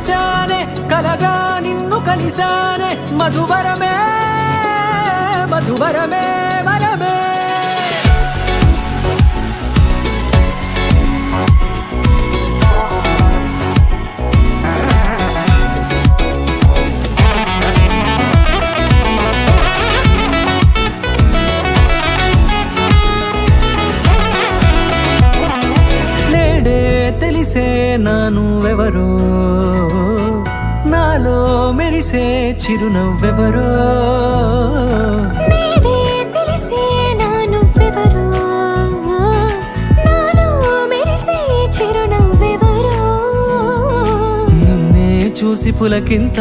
మరిచానే కలగా నిన్ను కలిసానే మధువరమే మధువరమే వరమే తెలిసే నానువెవరో నాలో మెరిసే చిరునవ్వెవరో నేడే తెలిసే నానువెవరో నాలో మెరిసే చిరునవ్వెవరో నిన్నే చూసి పులకింత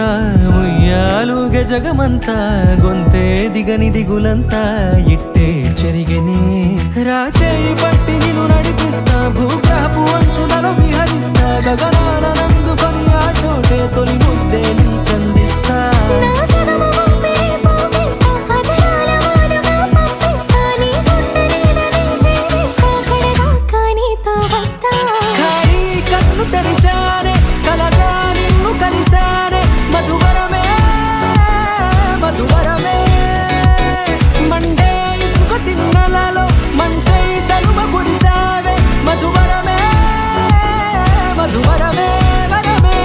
ఉయ్యాలుగే జగమంతా గొంతే దిగని దిగులంతా ఇట్టే చెరిగెనే రాచేయి పట్టి నిన్ను నడిపిస్తా భూగ్రహపు అంచులలో విహరిస్తా గగనాల నందుకొని ఆ చోటే తొలి ముద్దే నీకందిస్తా నా సగము ఊపిరి పోగిస్తా అదరాల వాలుగా పంపిస్తా నీ గుండె నీడనే జీవిస్తా కడదాకా నీతో వస్తా ఖాళీ కన్ను తెరిచానే కలగా నిన్ను కలిసానే మధువరమే మధువరమే మండే ఇసుక తిన్నలలో మంచై చలువ కురిసావే మధువరమే మధువరమే వరమే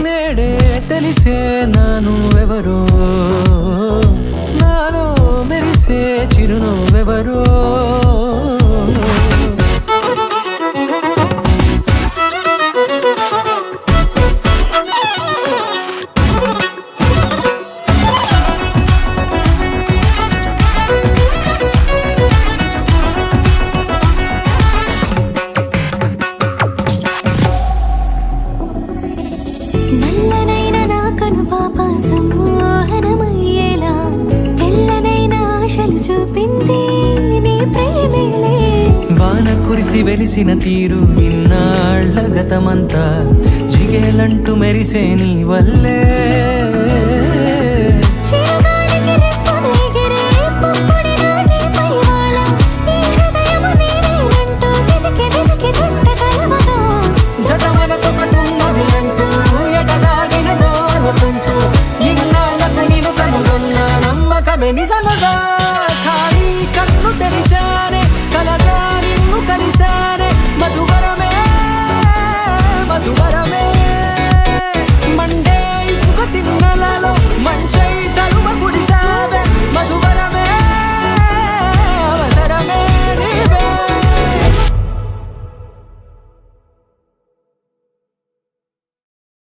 నేడే తెలిసే నానువెవరో నాలో మెరిసే చిరునవ్వెవరో నల్లనైన నా కనుపాప సమ్మోహనమయ్యేలా తెల్లనైన ఆశలు చూపింది నీ ప్రేమేలే వాన కురిసి వెలిసిన తీరు ఇన్నాళ్ల గతమంతా జిగేలంటూ మెరిసే నీ వల్లే